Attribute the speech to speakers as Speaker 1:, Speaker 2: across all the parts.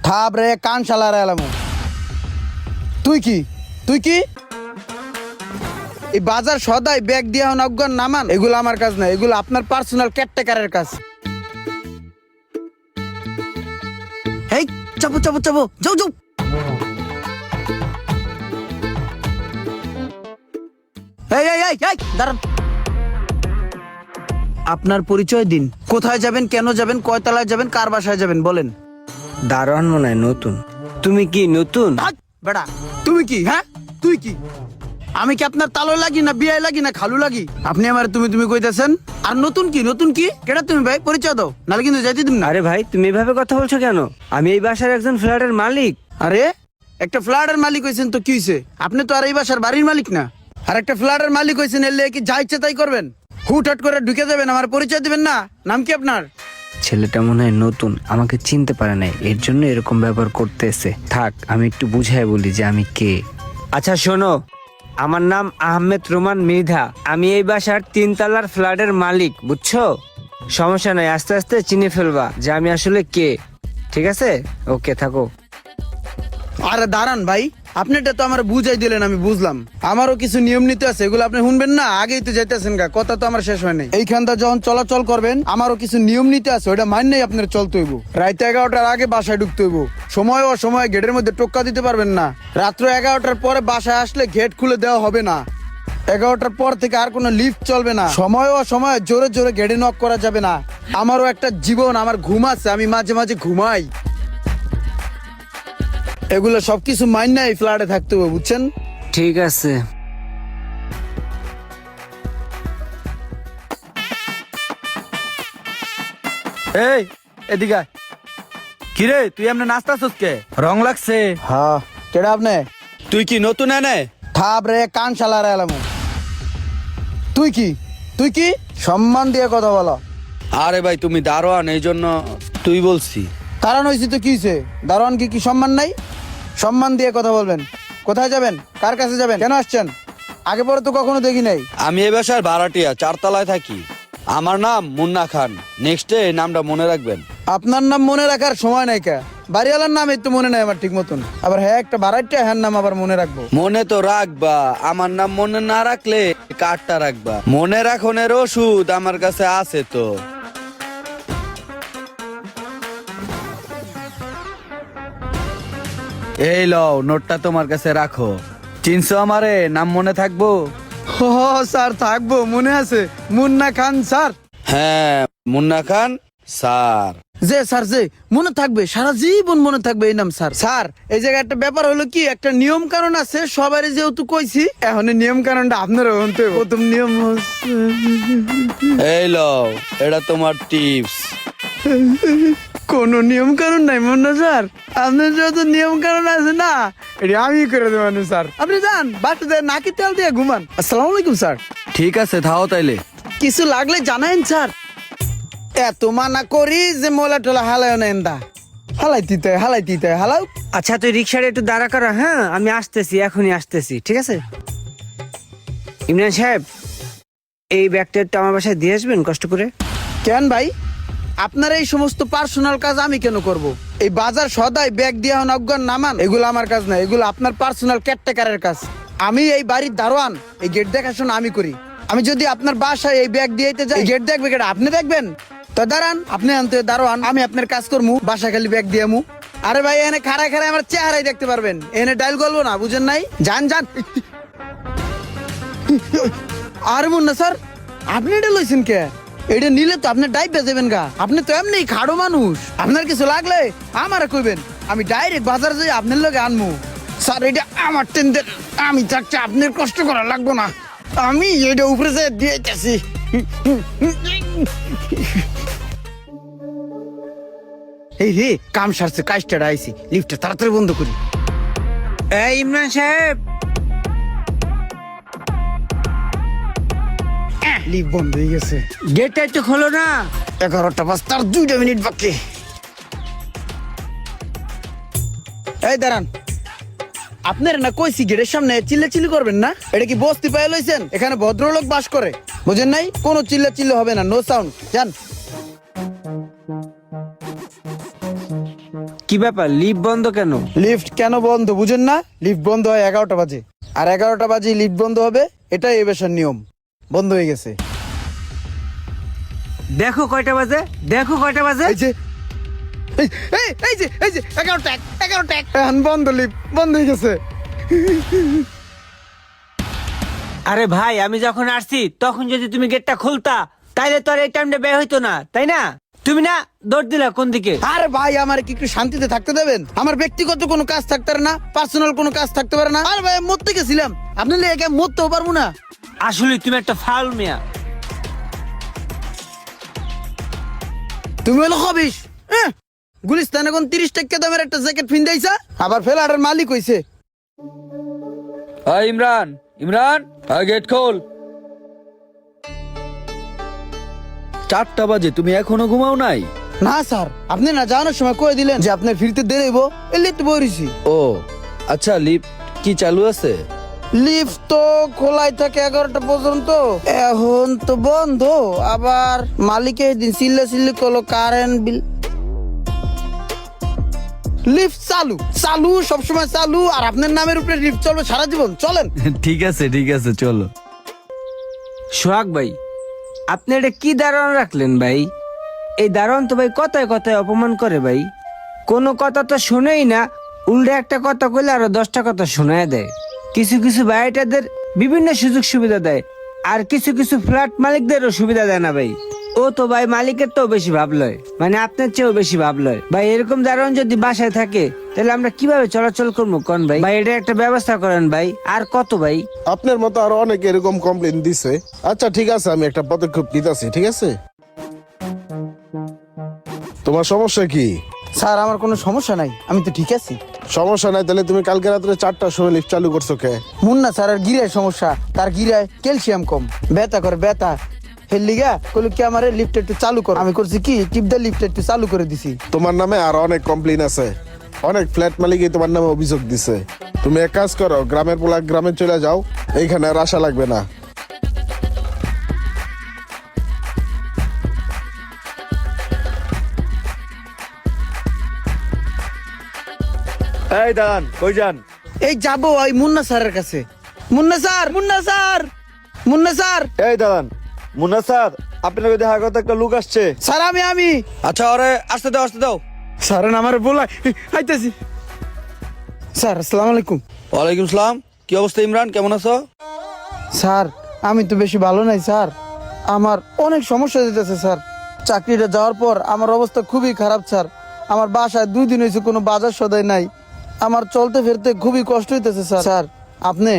Speaker 1: থাপ রে কান শালা রে এলাম। তুই কি এই বাজার সদাই ব্যাগ দিয়ে অজ্ঞান নামান, এগুলো আমার কাজ না, এগুলো আপনার পার্সোনাল কেয়ারটেকারের কাজ। এই চাপো চাপো চাপো, যাও যাও। এই দাঁড়ান, আপনার পরিচয় দিন। কোথায় যাবেন, কেন যাবেন, কয়তলায় যাবেন, কার বাসায় যাবেন বলেন।
Speaker 2: দারোয়ান মনে হয় নতুন। তুমি কি নতুন?
Speaker 1: বেটা তুমি কি? হ্যাঁ তুই কি? আমি কি আপনার তালো লাগি না বিয়ে লাগি না খালু লাগি? আপনি আমার তুমি কইতেছেন। আর নতুন কি কেটা তুমি ভাই? পরিচয় দাও, নাহলে কিন্তু যাইতে দিন না।
Speaker 2: আরে ভাই, তুমি এভাবে কথা বলছো কেন? আমি এই বাসার একজন ফ্ল্যাটের মালিক।
Speaker 1: আরে একটা ফ্ল্যাটের মালিক হয়েছেন তো কি হয়েছে? আপনি তো আর এই বাসার বাড়ির মালিক না। আর একটা ফ্ল্যাটের মালিক হয়েছেন, এলে কি যা ইচ্ছে তাই করবেন? হুটহাট করে ঢুকে যাবেন, আমার পরিচয় দিবেন না? নাম কি আপনার?
Speaker 2: ছেলেটা মনে হয় নতুন, আমাকে চিনতে পারে নাই, এর জন্য এরকম ব্যবহার করতেছে। থাক, আমি একটু বুঝাই বলি যে আমি কে। আচ্ছা শোনো, আমার নাম আহমেদ রোমান মৃধা। আমি এই বাসার 3 তলার ফ্ল্যাটের মালিক, বুঝছো? সমস্যা নাই, আস্তে আস্তে চিনে ফেলবা যে আমি আসলে কে। ঠিক আছে, ওকে থাকো।
Speaker 1: আরে দাঁড়ান ভাই, আপনি এটা তো আমার বুঝাই দিলেন, আমি বুঝলাম। আমারও কিছু নিয়ম নীতি আছে, এগুলো আপনি শুনবেন না? আগেই তো যাইতেছেন গা, কথা তো আমার শেষ হয় নাই। এইখানটা যখন চলাচল করবেন, আমারও কিছু নিয়ম নীতি আছে, ওইটা মানলেই আপনার চলতে হইব। রাত 11টার আগে বাসায় ঢুকতে হইব। সময় অসময়ে গেটের মধ্যে টোক্কা দিতে পারবেন না। রাত্র 11টার পরে বাসায় আসলে গেট খুলে দেওয়া হবে না। 11টার পর থেকে আর কোনো লিফট চলবে না। সময় অসময়ে জোরে জোরে গেটে নক করা যাবে না। আমারও একটা জীবন, আমার ঘুম আছে, আমি মাঝে মাঝে ঘুমাই। এগুলো সবকিছু মাইন এই ফ্ল্যাটে থাকতে হবে, বুঝছেন?
Speaker 2: ঠিক আছে।
Speaker 3: এই এদিকে কিরে, তুই এমনি নাস্তাছস কে? রং লাগছে।
Speaker 1: হ্যাঁ কেডা আপনি?
Speaker 3: তুই কি নতুন এনে?
Speaker 1: থাপ রে কান শালা রে এলাম। তুই কি সম্মান দিয়ে কথা বলো।
Speaker 3: আরে ভাই, তুমি দারোয়ান, এই জন্য তুই বলছি।
Speaker 1: কারণ হয়েছে তো কি হয়েছে? দারোয়ান কি সম্মান নাই? সম্মান দিয়ে কথা বলবেন। কোথায় যাবেন, কার কাছে যাবেন, কেন আসছেন? আগে পরে তো কখনো দেখি নাই।
Speaker 3: আমি এ বাসার ভাড়াটিয়া, 4 তলায় থাকি। আমার নাম মুন্না খান। নেক্সটে এই নামটা মনে রাখবেন।
Speaker 1: আপনার নাম মনে রাখার সময় নাই কা? বাড়িওয়ালার নাম এই তো মনে নাই আমার ঠিক মতন। আবার হ্যাঁ একটা ভাড়াটিয়া, হ্যাঁ নাম আবার মনে রাখবো?
Speaker 3: মনে তো রাখবা, আমার নাম মনে না রাখলে কার্ডটা রাখবা। মনে রাখনের ওষুধ আমার কাছে আছে তো। এই লও, নোটটা তোমার কাছে রাখো। চিনছো আমারে? নাম মনে থাকবো?
Speaker 1: ও স্যার, থাকবো, মনে আছে। মুন্না খান স্যার।
Speaker 3: হ্যাঁ, মুন্না খান স্যার।
Speaker 1: যে স্যার, যে মনে থাকবে, সারা জীবন মনে থাকবে এই নাম স্যার। স্যার এই জায়গায় একটা ব্যাপার হলো কি, একটা নিয়ম কারণ আছে, সবারই যেহেতু কইছি, এখন এই নিয়ম কারণটা আপনারও হতে হবে। প্রথম নিয়ম হচ্ছে,
Speaker 3: এই লও, এটা তোমার টিপস।
Speaker 1: কোন নিয়ম কারণ নাই মুন্না স্যার। আপনার যত নিয়ম কারণ আছে না, এটা আমি করে দেবো স্যার। আপনি যান বাসাতে নাকি তেল দিয়ে ঘুমান। আসসালামু আলাইকুম স্যার।
Speaker 3: ঠিক আছে, থাও তাইলে।
Speaker 1: কিছু লাগলে জানাইন স্যার। এত মানা করি যে মোলা টোলা হালায় না এন্দা হালাইতে হালাও।
Speaker 2: আচ্ছা, তুই রিক্সাটা একটু দাঁড়া করা। হ্যাঁ, আমি আসতেছি, এখনই আসতেছি। ঠিক আছে ইমরান সাহেব, এই ব্যাগটা একটু আমার বাসায় দিয়ে আসবেন কষ্ট করে।
Speaker 1: কেন ভাই, আপনার এই সমস্ত পার্সোনাল কাজ আমি কেন করব? এই বাজার সদাই ব্যাগ দিয়ে অজ্ঞান নামান, এগুলো আমার কাজ না, এগুলো আপনার পার্সোনাল কেয়ারটেকারের কাজ। আমি এই বাড়ির দারোয়ান, এই গেট দেখাশোনা আমি করি। আমি যদি আপনার বাসায় এই ব্যাগ দিয়ে যাই, গেট দেখবে কেটা? আপনি দেখবেন তো? দাঁড়ান, আপনি আনতে দারোয়ান, আমি আপনার কাজ করবো, বাসা খালি ব্যাগ দিয়ে মু। আরে ভাই, এনে খাড়ায় আমার চেহারাই দেখতে পারবেন, এনে ডাইল গলবো না, বুঝেন নাই? যান। আরে মুন্না স্যার, আপনি এটা লইছেন কে? এটা নিলে তো আপনি ডাইভ বেজেবেন গা। আপনি তো এমনি খাড়ো মানুষ, আপনার কিছু লাগলে আমারে কইবেন, আমি ডাইরেক্ট বাজারে যাই আপনার লগে আনমু। স্যার এটা আমার টেন্ডার, আমি থাকছি, আপনার কষ্ট করা লাগবো না, আমি এটা উপরে যে দিয়েছি। এই রে, কাম সারছে, কাজটা আইছি, লিফটটা তাড়াতাড়ি বন্ধ করি।
Speaker 2: এই ইমরান সাহেব,
Speaker 1: লিফট বন্ধ হয়ে গেছে।
Speaker 2: গেটটা একটু খোলো না।
Speaker 1: 11টা বাজ, তার 2 মিনিট বাকি। এই দাঁড়ান, আপনার না কইছি গেটের সামনে চিল্লাচিল্লি করবেন না। এটা কি বস্তি পায়ে লইছেন? এখানে ভদ্রলোক বাস করে, বুঝেন নাই? কোনো চিল্লাচিল্লি হবে না, নো সাউন্ড। যান।
Speaker 2: কি ব্যাপার, লিফট বন্ধ কেন?
Speaker 1: লিফট কেন বন্ধ বুঝেন না? লিফট বন্ধ হয় 11টা বাজে, আর 11টা বাজে লিফট বন্ধ হবে, এটাই এই বাসার নিয়ম। বন্ধ হয়ে গেছে।
Speaker 2: দেখো কয়টা বাজে, দেখো কয়টা বাজে।
Speaker 1: এই যে এই যে 11টা এখন বন্ধ, লিফট বন্ধ হয়ে গেছে।
Speaker 2: আরে ভাই, আমি যখন আসছি তখন যদি তুমি গেটটা খুলতা তাইলে তো আর এই টাইমটা বের হইতো না, তাই না? তুমি না দৌড় দিলা কোন দিকে?
Speaker 1: আরে ভাই, আমার কি একটু শান্তিতে থাকতে দেবেন? আমার ব্যক্তিগত কোনো কাজ থাকতে পারে না, পার্সোনাল কোনো কাজ থাকতে পারে না। আরে ভাই, আমি মরতে গেছিলাম, আপনি লেগে মরতেও পারবো না।
Speaker 2: আসলে তুমি একটা ফাউল মিয়া।
Speaker 1: তুমি হলো হবিস। গুলিস্তান এখন 30 টাকা দামের একটা জ্যাকেট ফিন্দাইছা, আবার ফেলারের মালিক হইছে।
Speaker 3: ইমরান, ইমরান, গেট খোল। 4টা বাজে, তুমি এখনো ঘুমাও নাই?
Speaker 1: না স্যার, আপনি না যাওয়ানোর সময় কয়ে দিলেন যে আপনার ফিরতে দেরি হইব, এলে তো বইছি।
Speaker 3: ও আচ্ছা, লিফট কি চালু আছে?
Speaker 1: লিফট তো খোলাই থাকে 11টা পর্যন্ত, এখন তো বন্ধ। আবার মালিকের দিন চিল্লি করলো কারেন্ট বিল। লিফট চালু চালু সবসময় চালু, আর আপনার নামের উপরে লিফট চলবে সারা জীবন। চলেন।
Speaker 3: ঠিক আছে চলো।
Speaker 2: সোহাগ ভাই, আপনি এটা কি দারোয়ান রাখলেন ভাই? এই দারোয়ান তো ভাই কথায় কথায় অপমান করে ভাই, কোনো কথা তো শুনেই না, উল্টে একটা কথা কইলে আরো 10টা কথা শোনায় দেয়। কিছু কিছু ভাইটাদের বিভিন্ন সুযোগ সুবিধা দেয়, আর কিছু কিছু ফ্ল্যাট মালিকদেরও সুবিধা দেয় না ভাই। ও তো ভাই মালিকের তো বেশি ভাব লয়, মানে আপনার চেয়েও বেশি ভাব লয় ভাই। এরকম দারোয়ান যদি বাসায় থাকে তাহলে আমরা কিভাবে চলাচল করবো কোন ভাই? ভাই এটা একটা ব্যবস্থা করেন ভাই। আর কত ভাই?
Speaker 4: আপনার মতো আরো অনেক এরকম কমপ্লেন দিছে। আচ্ছা ঠিক আছে, আমি একটা পদক্ষেপ নিতেছি, ঠিক আছে? তোমার সমস্যা কি?
Speaker 1: স্যার, আমার কোনো সমস্যা নাই, আমি তো ঠিক আছি।
Speaker 4: সমস্যা নাই তাহলে তুমি কালকে রাত্রে 4টার সময় লিফট চালু করছো কে?
Speaker 1: মুন্না স্যারের গিরায় সমস্যা, তার গিরায় ক্যালসিয়াম কম, ব্যথা করে ব্যথা। হেলিগা কইলো কি আমারে লিফট একটু চালু করো, আমি করছি কি টিপ দা লিফট একটু চালু করে দিছি।
Speaker 4: তোমার নামে আরো অনেক কমপ্লেন আছে, অনেক ফ্ল্যাট মালিকই তোমার নামে অভিযোগ দিছে। তুমি এক কাজ করো, গ্রামের পোলা গ্রামে চলে যাও, এইখানে আর আসা লাগবে না।
Speaker 3: এই দাঁড়ান, কই যান?
Speaker 1: এই যাবো ওই মুন্না স্যারের কাছে। Munna sir, Munna sir, Munna sir.
Speaker 5: এই দাঁড়ান, মুন্না স্যার, আপনাকে দেখা কথা একটা লোক আসছে।
Speaker 1: স্যার আমি
Speaker 3: আচ্ছা, ওরে আসতে দাও।
Speaker 1: স্যার আমার বলাই আইতেছি। স্যার আসসালামু আলাইকুম।
Speaker 3: ওয়ালাইকুম সালাম। কি অবস্থা ইমরান, কেমন আছো?
Speaker 1: স্যার আমি তো বেশি ভালো নাই স্যার, আমার অনেক সমস্যা দিতেছে স্যার। চাকরিটা যাওয়ার পর আমার অবস্থা খুবই খারাপ স্যার। আমার বাসায় 2 দিন হয়েছে কোনো বাজার সদাই নাই, আমার চলতে ফিরতে খুবই কষ্ট হইতেছে স্যার। স্যার আপনি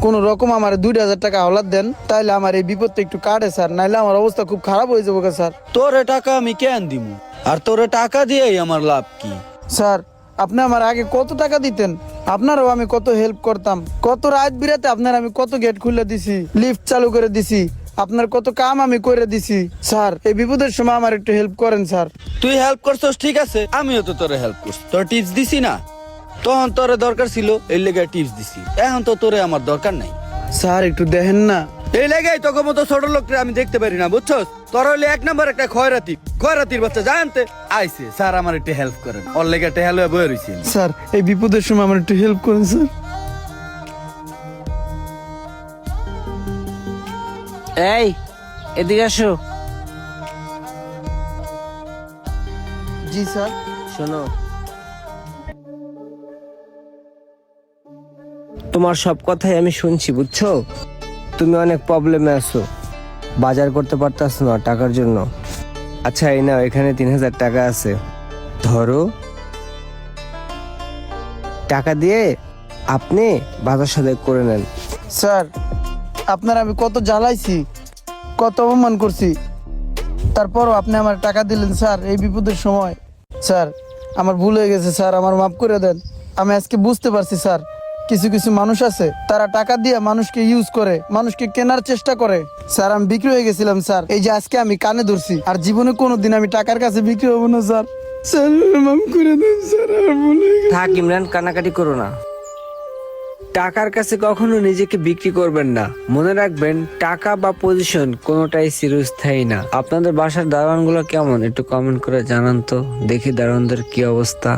Speaker 1: কোন রকম আমার 2000 টাকা হাওলাত দেন, তাইলে আমার এই বিপদটা একটু কাটে স্যার, নাইলে আমার অবস্থা খুব খারাপ হয়ে যাবো স্যার।
Speaker 3: তোরে টাকা আমি কেন দিমু? আর তোরে টাকা দিয়েই আমার লাভ কি?
Speaker 1: স্যার আপনি আমার আগে কত টাকা দিতেন, আপনারও আমি কত হেল্প করতাম, কত রাত বিরাতে আপনার আমি কত গেট খুলে দিছি, লিফট চালু করে দিছি, আপনার কত কাম আমি করে দিছি। স্যার এই বিপদের সময় আমার একটু হেল্প করেন স্যার।
Speaker 3: তুই হেল্প করছস ঠিক আছে, আমিও তো তোরে হেল্প করছি, তোর টিপস দিছি না? তখন তোরে দরকার ছিল, এই লেগে টিপস দিছি। এখন তো তোরে আমার দরকার নাই।
Speaker 1: স্যার একটু দেখেন না।
Speaker 3: এই লেগেই তোকে মতো ছোট লোককে আমি দেখতে পারি না, বুঝছস? তোর হইলে 1 নম্বর একটা খয়রাতির বাচ্চা জানতে আইছে। স্যার আমার একটু হেল্প করেন, ওর লেগে একটা হেল্প বয়ে রইছি।
Speaker 1: স্যার এই বিপদের সময় আমার একটু হেল্প করেন স্যার।
Speaker 2: এই এদিকে আসো।
Speaker 1: জি স্যার।
Speaker 2: শোনো, তোমার সব কথাই আমি শুনছি, বুঝছো? তুমি অনেক প্রবলেমে আছো, বাজার করতে পারতাছ না টাকার জন্য। আচ্ছা এই নাও, এখানে 3000 টাকা আছে, ধরো। টাকা দিয়ে আপনি বাজার সদাই করে নেন।
Speaker 1: স্যার আপনার আমি কত জ্বালাইছি, কত অপমান করছি, তারপরও আপনি আমার টাকা দিলেন স্যার এই বিপদের সময়। স্যার আমার ভুল হয়ে গেছে স্যার, আমার মাফ করে দেন। আমি আজকে বুঝতে পারছি স্যার, কিছু কিছু মানুষ আছে তারা টাকা দিয়ে মানুষকে ইউজ করে, মানুষকে কেনার চেষ্টা করে। স্যার আমি বিক্রি হয়ে গেছিলাম স্যার, এই যে আজকে আমি কানে ধরছি, আর জীবনে কোনোদিন আমি টাকার কাছে বিক্রি হবো না স্যার। স্যার মাফ করে দেন স্যার, আমার ভুল হয়ে গেছে।
Speaker 2: থাক ইমরান, কানাকাটি করো না। টাকার কাছে কখনো নিজেকে বিক্রি করবেন না। মনে রাখবেন, টাকা বা পজিশন কোনোটাই চিরস্থায়ী না। আপনাদের বাসার দারোয়ানগুলো কেমন একটু কমেন্ট করে জানান তো, দেখি দারোয়ানদের কি অবস্থা।